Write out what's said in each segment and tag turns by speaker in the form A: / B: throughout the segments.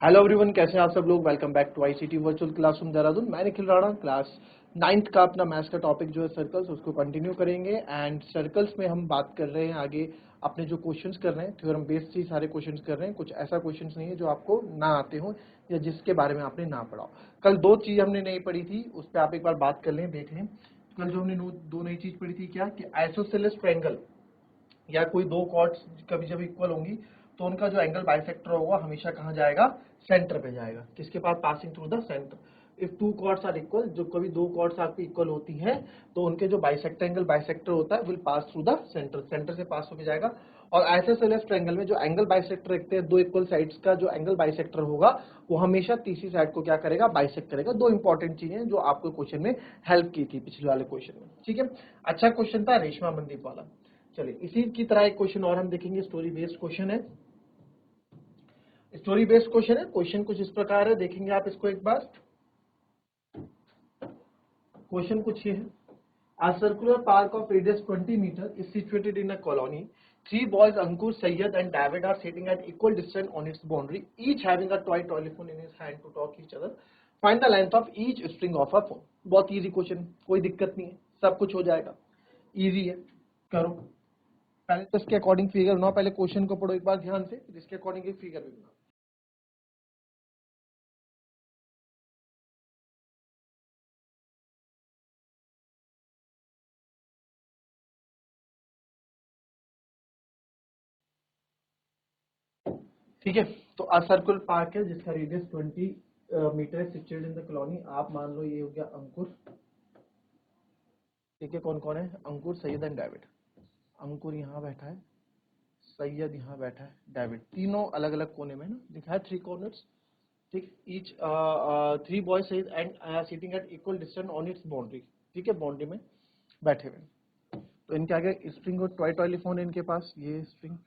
A: Hello everyone, कैसे हैं आप सब लोग। Welcome back to ICT virtual classroom Dehradun. मैं निखिल राणा, क्लास 9th का अपना मैथ्स का टॉपिक जो है सर्कल्स, उसको कंटिन्यू करेंगे। एंड सर्कल्स में हम बात कर रहे हैं आगे अपने जो क्वेश्चंस कर रहे हैं, थ्योरम बेस्ड ही सारे क्वेश्चंस कर रहे हैं। कुछ ऐसा क्वेश्चंस नहीं है जो आपको ना आते हो या जिसके बारे में आपने ना पढ़ा हो। कल दो चीज हमने नहीं पढ़ी थी, उस पर आप एक बार बात कर लें, देख लें। कल जो हमने दो नई चीज पढ़ी थी, क्या कि आइसोसेलेस ट्रायंगल या कोई दो कॉर्ड्स कभी जब इक्वल होंगी तो उनका जो एंगल बाइसेक्टर होगा हमेशा कहाँ जाएगा, सेंटर पे जाएगा। किसके पास, passing through the centre. If two chords are equal, जो कभी दो कॉर्ड्स आपकी इक्वल होती है तो उनके जो बाइसेक्टर एंगल बाइसेक्टर होता है will pass through the centre, centre से पास होकर जाएगा। और आइसोसेलेस ट्रायंगल में जो एंगल बाइसेक्टर रखते हैं, दो इक्वल साइड्स का जो एंगल बाइसेक्टर होगा वो हमेशा तीसरी साइड को क्या करेगा, बाइसेक्ट करेगा। दो इंपॉर्टेंट चीजें जो आपको क्वेश्चन में हेल्प की थी पिछले वाले क्वेश्चन में, ठीक है। अच्छा क्वेश्चन था रेशमा मंदीप वाला। चलिए इसी की तरह एक क्वेश्चन और हम देखेंगे, स्टोरी बेस्ड क्वेश्चन है। स्टोरी बेस्ड क्वेश्चन है। क्वेश्चन कुछ इस प्रकार है, देखेंगे आप इसको एक बार। क्वेश्चन कुछ ये है, A circular park of radius 20 meter is situated in a colony. Three boys, Ankur, Sayyed and David, are sitting at equal distance on its boundary, each having a toy telephone in his hand to talk each other. Find the length of each string of a phone. बहुत easy question, कोई दिक्कत नहीं है, सब कुछ हो जाएगा, easy है। करो पहले तो इसके अकॉर्डिंग फिगर बनाओ। पहले क्वेश्चन को पढ़ो एक बार ध्यान से, जिसके अकॉर्डिंग एक फिगर भी बनाओ। ठीक है, तो अ सर्कुलर पार्क है जिसका रेडियस 20 मीटर है, सिचुएटेड इन द कॉलोनी। आप मान लो ये हो गया अंकुर, ठीक है। कौन कौन है, अंकुर, सैयद एंड डेविड। अंकुर यहाँ बैठा है, सैयद यहाँ बैठा है, डेविड, तीनों अलग अलग कोने में ना लिखा है, थ्री कॉर्नर्स, ठीक। Each three boys Syed and sitting at equal distance on it's boundary, ठीक है, बाउंड्री में बैठे हुए। तो इनके आगे स्प्रिंग और टॉय टेलीफोन है इनके पास, ये स्प्रिंग,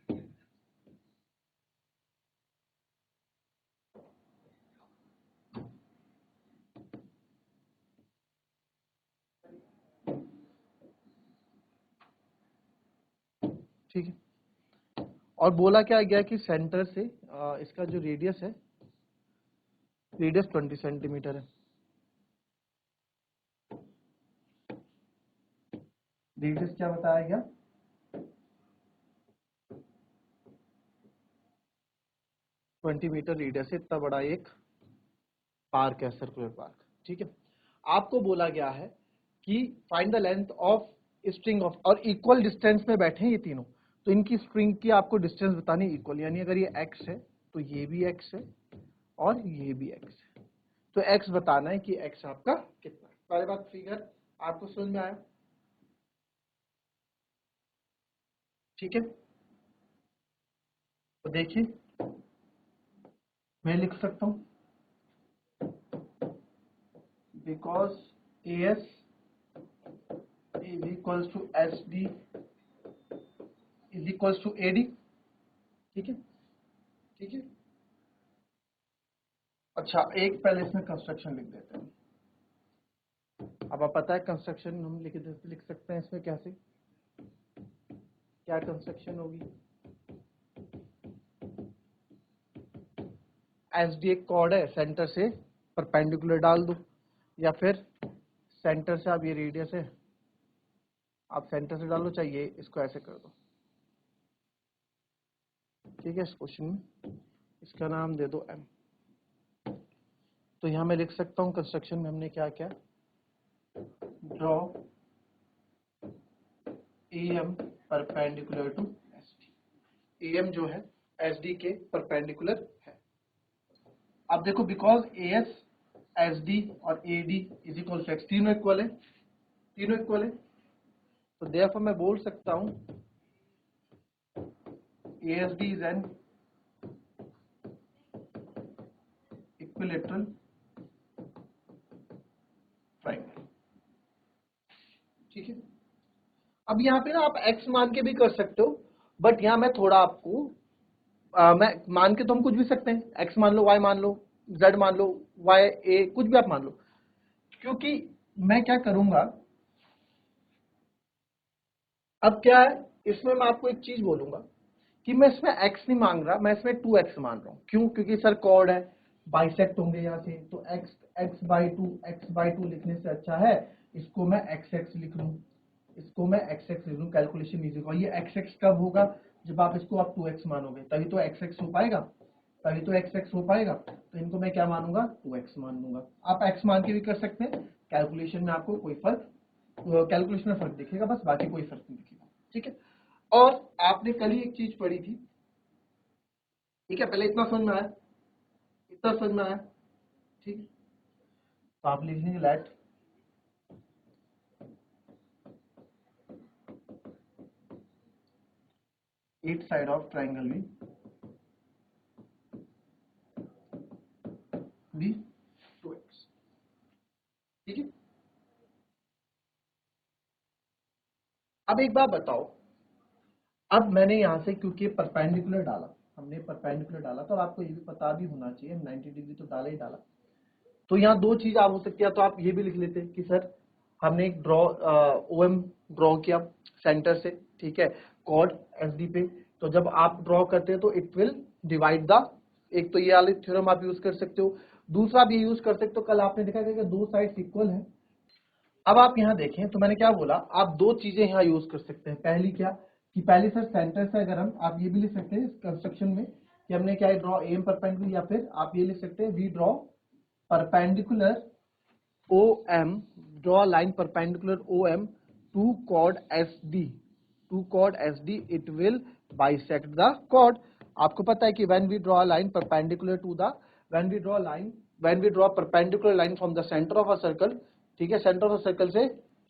A: ठीक है। और बोला क्या गया कि सेंटर से इसका जो रेडियस है, रेडियस 20 सेंटीमीटर है। रेडियस क्या बताया गया, 20 मीटर रेडियस है। इतना बड़ा एक पार्क है, सर्कुलर पार्क, ठीक है। आपको बोला गया है कि find the length of string of, और इक्वल डिस्टेंस में बैठे हैं ये तीनों, तो इनकी स्ट्रिंग की आपको डिस्टेंस बतानी इक्वल, यानी अगर ये x है तो ये भी x है और ये भी x है। तो x बताना है कि x आपका कितना है। पहले बात, फिगर आपको समझ में आया, ठीक है। तो देखिए मैं लिख सकता हूं, because AS is equals to SD is equals to AD, ठीक है, ठीक है। अच्छा, एक पहले इसमें कंस्ट्रक्शन लिख देते हैं। अब आप पता है कंस्ट्रक्शन हम लिख सकते हैं इसमें कैसे, क्या कंस्ट्रक्शन होगी। SD एक कॉर्ड है, सेंटर से परपेंडिकुलर डाल दो, या फिर सेंटर से आप, ये रेडियस है, आप सेंटर से डालो, चाहिए इसको ऐसे कर दो, ठीक है। इस क्वेश्चन में इसका नाम दे दो M। तो यहां मैं लिख सकता हूं कंस्ट्रक्शन में हमने क्या क्या, draw AM perpendicular to SD। AM जो है SD के परपेंडिकुलर है। अब देखो, बिकॉज AS SD और AD is equal to X, तीनों इक्वल है, तीनों इक्वल है। तो देयरफॉर मैं बोल सकता हूं ASD is an equilateral triangle, ठीक है। अब यहाँ पे ना आप x मान के भी कर सकते हो, बट यहाँ मैं थोड़ा आपको मैं मान के तो हम कुछ भी सकते हैं, x मान लो, y मान लो, z मान लो, y a कुछ भी आप मान लो। क्योंकि मैं क्या करूंगा, अब क्या है इसमें, मैं आपको एक चीज बोलूंगा कि मैं इसमें x नहीं मांग रहा, मैं इसमें 2x मान रहा हूं। क्यों, क्योंकि सर कॉर्ड है, बाइसेक्ट होंगे यहाँ से, तो x/2 लिखने से अच्छा है इसको मैं xx लिख लूँ, इसको मैं xx लिख लूँ, कैलकुलेशन इजी होगा। ये xx कब होगा, जब आप इसको आप 2x मानोगे, तभी तो xx हो पाएगा, तभी तो xx हो पाएगा। तो इनको मैं क्या मानूंगा, 2x मान लूंगा। आप x मान के भी कर सकते हैं, कैलकुलेशन में आपको कोई फर्क, कैलकुलेशन में फर्क दिखेगा बस, बाकी कोई फर्क नहीं दिखेगा, ठीक है। और आपने कल ही एक चीज पढ़ी थी, ठीक है, पहले इतना समझ में आया, इतना समझ में आया, ठीक है। तो आप लिख लेंगे let each side of triangle भी 2x, ठीक है। अब एक बात बताओ, अब मैंने यहां से क्योंकि परपेंडिकुलर डाला, हमने परपेंडिकुलर डाला, तो आपको ये भी पता भी होना चाहिए 90 डिग्री तो डाला ही डाला। तो यहाँ दो चीज आप हो सकती है, तो आप ये भी लिख लेते कि सर हमने एक ओएम ड्रॉ किया सेंटर से, ठीक है, कॉर्ड एसडी पे। तो जब आप ड्रॉ करते हैं तो इट विल डिवाइड द, एक तो ये वाले थ्योरम आप यूज कर सकते हो, दूसरा भी यूज कर सकते हो, कल आपने देखा कि दो साइड्स इक्वल है। अब आप यहाँ देखें तो मैंने क्या बोला, आप दो चीजें यहाँ यूज कर सकते हैं। पहली क्या कि पहले सर सेंटर से अगर हम, आप ये भी लिख सकते हैं इस कंस्ट्रक्शन में कि हमने क्या ड्रॉ एम परपेंडिकुलर, या फिर आप ये लिख सकते हैं we draw perpendicular OM, draw a line perpendicular OM to chord SD, to chord SD, it will bisect the chord। आपको पता है कि when we draw a line perpendicular to the, when we draw a perpendicular line from the center of a circle, ठीक है, centre of circle से,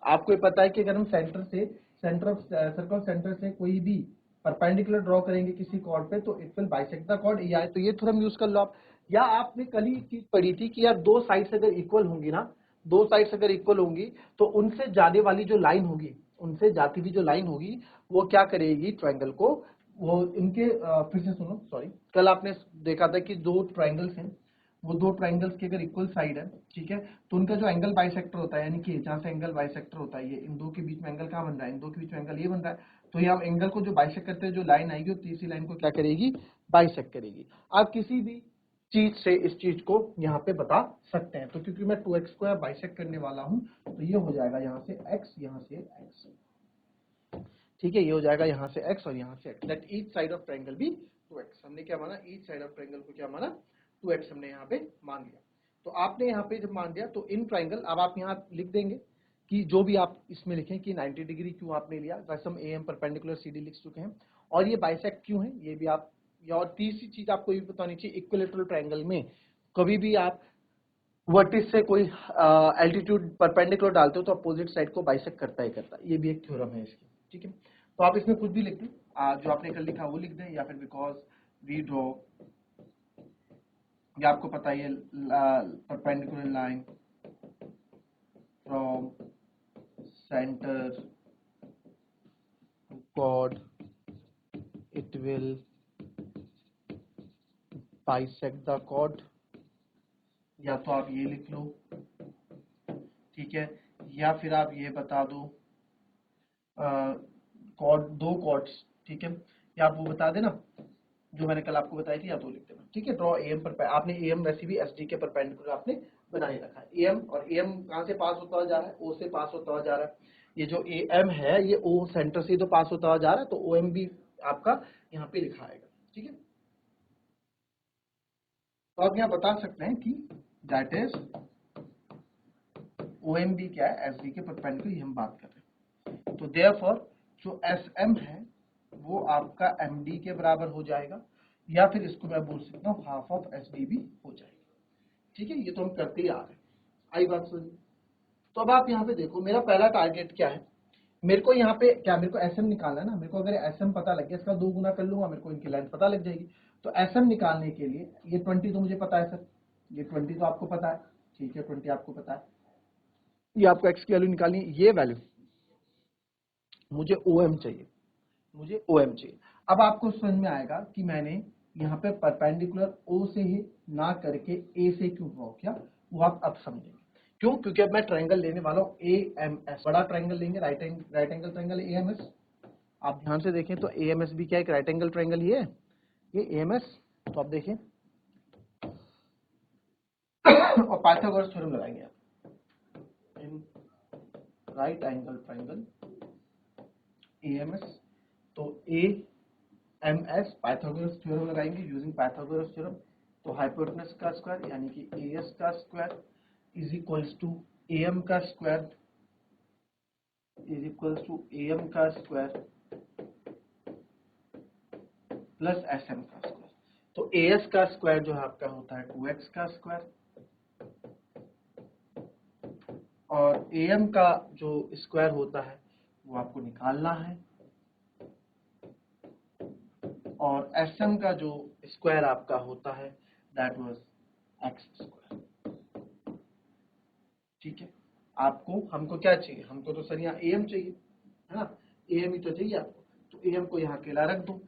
A: आपको ये पता है कि अगर हम सेंटर से, सेंटर ऑफ सर्कल सेंटर से कोई भी परपेंडिकुलर ड्रॉ करेंगे किसी कॉर्ड पे, तो it will bisect the chord. या तो ये थ्योरम यूज कर लो आप, या आपने कल ही चीज पढ़ी थी कि यार दो साइड्स अगर इक्वल होंगी ना, दो साइड्स अगर इक्वल होंगी तो उनसे जाने वाली जो लाइन होगी, उनसे जाती हुई जो लाइन होगी वो क्या करेगी ट्रायंगल को, वो इनके फिर से सुनो, सॉरी, कल आपने देखा था कि दो ट्रायंगल्स हैं, वो दो ट्रायंगल्स की अगर इक्वल साइड है, ठीक है, तो उनका जो एंगल बाइसेक्टर होता है, यानी कि जहां से एंगल बाइसेक्टर होता है, ये इन दो के बीच में एंगल कहाँ बन रहा है, इन दो के बीच में एंगल ये बन रहा है, तो ये हम एंगल को जो बाइसेक्ट करते हैं, जो लाइन आएगी वो तीसरी लाइन को क्या करेगी, बाइसेक्ट करेगी। आप किसी भी चीज से इस चीज को यहाँ पे बता सकते हैं। तो क्योंकि मैं 2x को बाइसेक्ट करने वाला हूं, तो ये हो जाएगा यहाँ से x, यहाँ से x, ठीक है, ये हो जाएगा यहाँ से x और यहाँ से x, that each side of triangle भी 2x। हमने क्या माना, ईच साइड ऑफ ट्रायंगल को क्या माना, 2x हमने यहाँ पे मान लिया। तो आपने यहाँ पे जब मान दिया तो इन ट्रायंगल, अब आप यहाँ लिख देंगे कि जो भी आप इसमें लिखें कि 90 डिग्री क्यों आपने लिया, वैसे हम AM परपेंडिकुलर CD लिख चुके हैं, और ये बाइसेक्ट क्यों है ये भी आप, या और तीसरी चीज आपको ये बतानी चाहिए, इक्विलैटरल ट्रायंगल में कभी भी आप वर्टिस से कोई एल्टीट्यूड परपेंडिकुलर डालते हो तो अपोजिट साइड को बाइसेक्ट करता ही करता है, ये भी एक थ्योरम है इसकी, ठीक है। तो आप इसमें कुछ भी लिख दें, जो आपने कल लिखा वो लिख दें, या फिर बिकॉज वी ड्रॉ, ये आपको पता है perpendicular line from centre to chord, it will bisect the chord, या तो आप ये लिख लो, ठीक है, या फिर आप ये बता दो कॉर्ड, दो कॉर्ड्स, ठीक है, या आप वो बता देना जो मैंने कल आपको बताई थी, या तो लिख देना, ठीक है। ड्रॉ AM पर, आपने AM वैसे भी SD के परपेंडिकुलर आपने बना ही रखा है, AM, और AM कहाँ से पास होता जा रहा है, O से पास होता जा रहा है, ये जो AM है ये O सेंटर से तो पास होता जा रहा है, तो OM भी आपका यहाँ पे लिखा आएगा, ठीक है। तो आप यहाँ बता सकते हैं कि दैट इज OMB क्या है, SD के परपेंडिकुलर, ये हम बात कर रहे हैं। तो देयरफॉर जो SM है वो आपका MD के बराबर हो जाएगा, या फिर इसको मैं बोल सकता हूँ हाफ ऑफ SD भी हो जाएगा, ठीक है। ये तो हम करते ही आ रहे हैं, आई बात समझ। तो अब आप यहाँ पे देखो, मेरा पहला टारगेट क्या है, मेरे को यहाँ पे क्या, मेरे को SM निकालना है ना, मेरे को अगर SM पता लग गया, इसका 2 गुना कर लूंगा, मेरे को इनकी लेंथ पता लग जाएगी। तो SM निकालने के लिए ये 20 तो मुझे पता है सर, ये 20 तो आपको पता है, ठीक है, 20 आपको पता है, ये आपको x की वैल्यू निकालनी है, ये वैल्यू मुझे OM चाहिए, मुझे OM चाहिए। अब आपको समझ में आएगा कि मैंने यहाँ पे परपेंडिकुलर O से ही ना करके A से क्यों ड्रॉ किया, वो आप अब समझेंगे क्यों, क्योंकि अब मैं ट्रायंगल लेने वाला हूँ AMS, बड़ा ट्रायंगल लेंगे, राइट एंगल ट्रायंगल AMS। आप ध्यान से देखें तो AMS भी क्या, एक राइट एंगल ट्रायंगल, ये AMS, तो आप देखें, तो आप और पाइथागोरस थ्योरम लगाएंगे आप in right angle triangle AMS। तो AMS पाइथागोरस थ्योरम लगाएंगे यूजिंग पाइथागोरस थ्योरम। तो हाइपोटेनस का स्क्वायर यानी कि AS का square is equals to AM का square is equals to AM का स्क्वायर प्लस SM का स्क्वायर। तो AS का स्क्वायर जो है आपका होता है 2x का स्क्वायर और AM का जो स्क्वायर होता है वो आपको निकालना है और SM का जो स्क्वायर आपका होता है दैट वाज x स्क्वायर। ठीक है, आपको हमको क्या चाहिए, हमको तो सर यहाँ AM चाहिए है ना, AM ही तो चाहिए आपको। तो AM को यहाँ अकेला रख दो,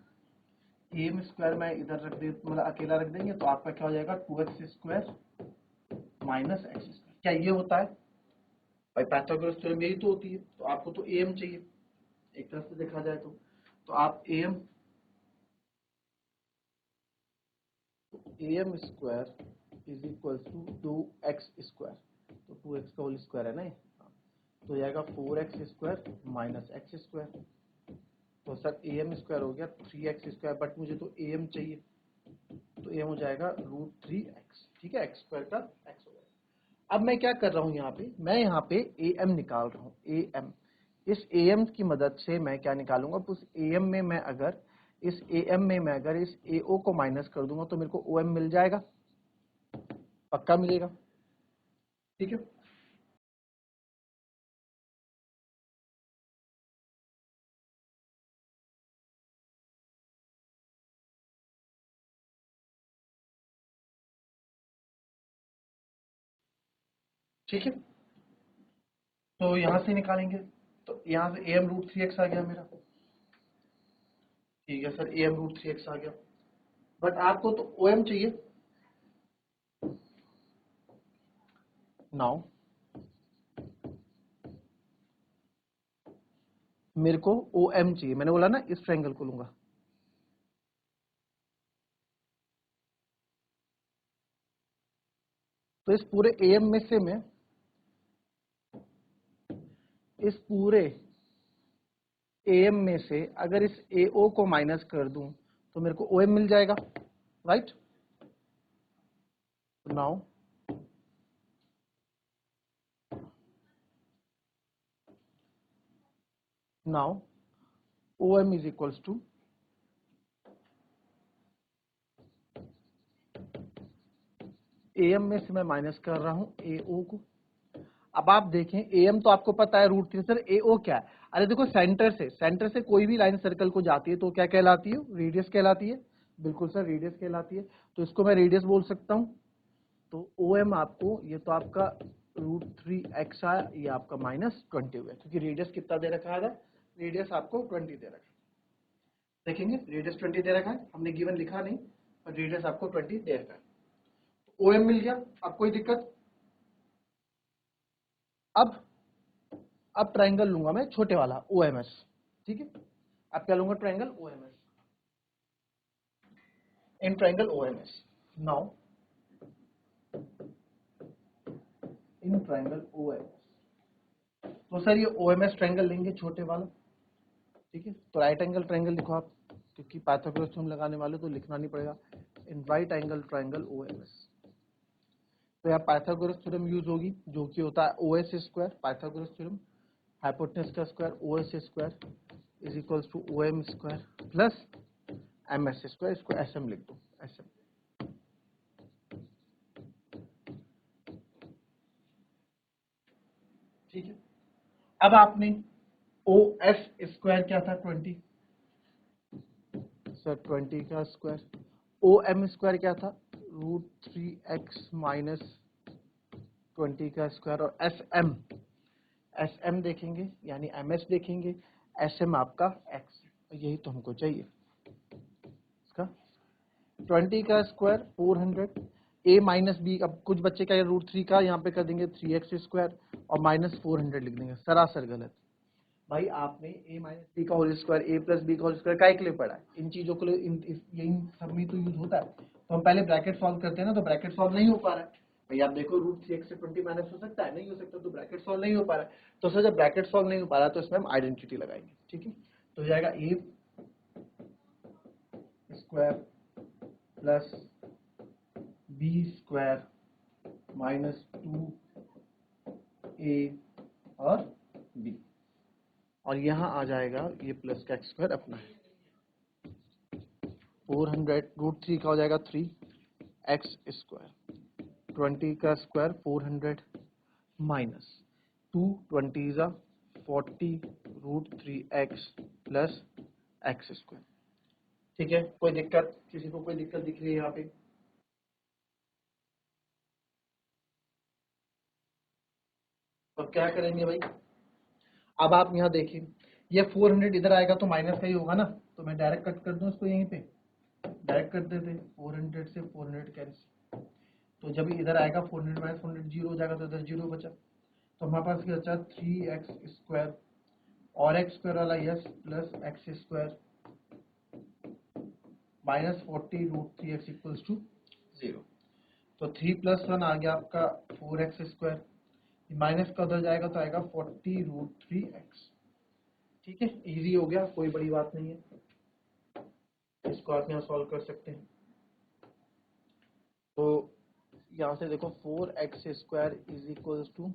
A: AM स्क्वायर मैं इधर रख दे मतलब अकेला रख देंगे तो आपका क्या हो जाएगा 2x square minus x square. क्या ये होता है भाई, पाइथागोरस थ्योरम यही तो होती है। तो आपको तो AM चाहिए एक तरफ से देखा जाए तो आप AM square is equal to 2x square. तो 2x का होल स्क्वायर है ना ये, तो जाएगा 4x square minus x square. तो सर AM स्क्वायर हो गया 3x स्क्वायर, बट मुझे तो AM चाहिए तो AM हो जाएगा √3x। ठीक है, x स्क्वायर का x हो जाएगा। अब मैं क्या कर रहा हूँ यहाँ पे, मैं यहाँ पे AM निकाल रहा हूँ AM। इस AM की मदद से मैं क्या निकालूंगा, उस AM में मैं अगर इस AM में मैं अगर इस AO को माइनस कर दूंगा तो मेरे को OM मिल जाएगा, पक्का मिलेगा। ठीक है, ठीक है। तो यहाँ से निकालेंगे तो यहाँ से AM √3x आ गया मेरा। ठीक है सर, AM √3x आ गया, बट आपको तो OM चाहिए। नाउ मेरे को OM चाहिए, मैंने बोला ना इस ट्रायंगल को लूंगा। तो इस पूरे AM में से मैं इस पूरे AM में से अगर इस AO को माइनस कर दूं तो मेरे को OM मिल जाएगा, right. Now now OM is equals to AM में से मैं माइनस कर रहा हूं AO को। अब आप देखें AM तो आपको पता है √3, सर AO क्या है। अरे देखो, सेंटर से कोई भी लाइन सर्कल को जाती है तो क्या कहलाती है, रेडियस कहलाती है। बिल्कुल सर, रेडियस कहलाती है। तो इसको मैं रेडियस बोल सकता हूं। तो OM आपको, ये तो आपका √3x आया, ये आपका -20 हुआ क्योंकि रेडियस कितना दे रखा है, रेडियस आपको 20 दे रखा है। देखेंगे रेडियस 20 दे रखा है, हमने गिवन लिखा नहीं पर रेडियस आपको 20 दे रखा है। तो OM मिल गया, अब कोई दिक्कत। अब अब ट्रायंगल लूंगा मैं छोटे वाला OMS। ठीक है, अब क्या लूंगा, triangle OMS। In triangle OMS now in triangle OMS। तो सर ये OMS ट्रायंगल लेंगे छोटे वाला। ठीक है, तो राइट एंगल ट्रायंगल लिखो आप, क्योंकि पाइथागोरस थ्योरम लगाने वाले तो लिखना नहीं पड़ेगा। इन राइट एंगल ट्रायंगल OMS। तो यहाँ पाइथागोरस थ्योरम यूज होगी जो कि होता है OS square, Pythagoras theorem hypotenuse का square OS square is equals to OM square plus MS square. इसको SM लिख दो, SM। ठीक है, अब आपने OS स्क्वायर क्या था 20, सर 20 का स्क्वायर। OM स्क्वायर क्या था, √3x माइनस 20 का स्क्वायर। और SM देखेंगे यानी MS देखेंगे, SM आपका x, यही तो हमको चाहिए। इसका 20 का स्क्वायर 400, a माइनस बी। अब कुछ बच्चे का √3 का यहाँ पे कर देंगे 3x स्क्वायर और -400 लिख देंगे, सरासर गलत। भाई आपने a माइनस बी का whole square, a plus B का होल स्क्वायर काय के लिए पढ़ा है, इन चीजों के लिए, इन सब में तो यूज होता है। तो हम पहले ब्रैकेट सॉल्व करते हैं ना, तो ब्रैकेट सॉल्व नहीं हो पा रहा है, भाई आप देखो रूट 3x से 20 माइनस हो सकता है, नहीं हो सकता, तो ब्रैकेट सॉल्व नहीं हो पा रहा है। तो सर जब ब्रैकेट सॉल्व नहीं हो पा रहा तो इसमें हम आइडेंटिटी लगाएंगे, ठीक है। तो हो जाएगा a square plus b square minus 2a और b, और यहाँ आ जाएगा ये प्लस का स्क्वायर अपना है 400, रूट 3 का हो जाएगा 3x स्क्वायर, 20 का स्क्वायर 400 माइनस 2 20 जा 40 root 3x plus x square. ठीक है, कोई दिक्कत, किसी को कोई दिक्कत दिख रही है यहाँ पे? तो क्या करेंगे भाई, अब आप यहाँ देखिए ये 400 इधर आएगा तो माइनस का ही होगा ना, तो मैं डायरेक्ट कट कर दूं इसको, यहीं पे डायरेक्ट कर देते, 400 से 400 कैंसिल, तो जब इधर आएगा 400 माइनस 400 जीरो हो जाएगा, तो इधर जीरो बचा, तो हमारे पास क्या बचा 3x स्क्वायर और x स्क्वायर वाला yes plus x square minus 40 root 3x equals to 0। तो 3 प्लस 1 आ गया आपका 4x स्क्वायर, माइनस का उधर जाएगा तो आएगा 40 रूट 3x। ठीक है, इजी हो गया, कोई बड़ी बात नहीं है, इसको आप यहाँ सॉल्व कर सकते हैं। तो यहाँ से देखो 4x square is equals to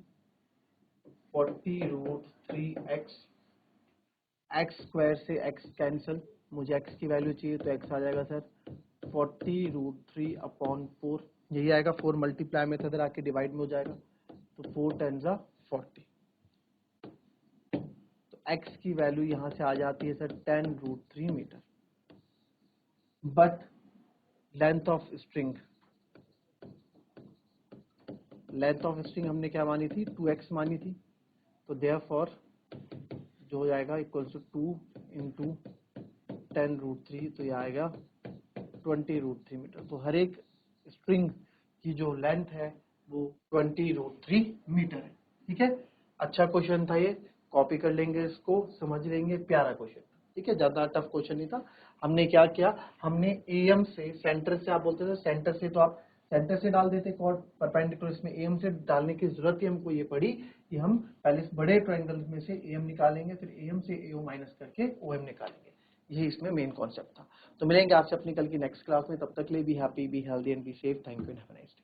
A: 40 root 3x, x square से x कैंसिल, मुझे x की वैल्यू चाहिए तो x आ जाएगा सर 40 रूट 3 अपॉन 4, यही आएगा, 4 मल्टीप्लाई में इधर आके डिवाइड में हो जाएगा, तो 4 10 जा 40, तो x की वैल्यू यहाँ से आ जाती है sir 10 root 3 metre. But length of string, length of string हमने क्या मानी थी, 2x मानी थी, तो देयरफॉर जो हो जाएगा इक्वल्स टू 2 इंटू 10 रूट 3, तो ये आएगा 20 रूट 3 मीटर। तो हर एक स्ट्रिंग की जो लेंथ है वो 20 रूट 3 मीटर है। ठीक है, अच्छा क्वेश्चन था ये, कॉपी कर लेंगे इसको, समझ लेंगे, प्यारा क्वेश्चन। ठीक है, ज्यादा टफ क्वेश्चन नहीं था। हमने क्या किया, हमने एम से, सेंटर से आप बोलते थे सेंटर से, तो आप सेंटर से डाल देते कॉर्ड परपेंडिकुलर, इसमें एम से डालने की जरूरत ही हमको ये पड़ी कि हम पहले इस बड़े ट्रायंगल में से एम निकालेंगे, फिर एम से एओ माइनस करके ओएम निकालेंगे, यही इसमें मेन कॉन्सेप्ट था। तो मिलेंगे आपसे अपनी कल की नेक्स्ट क्लास में, तब तक के लिए be happy, be healthy and be safe. Thank you and have a nice day.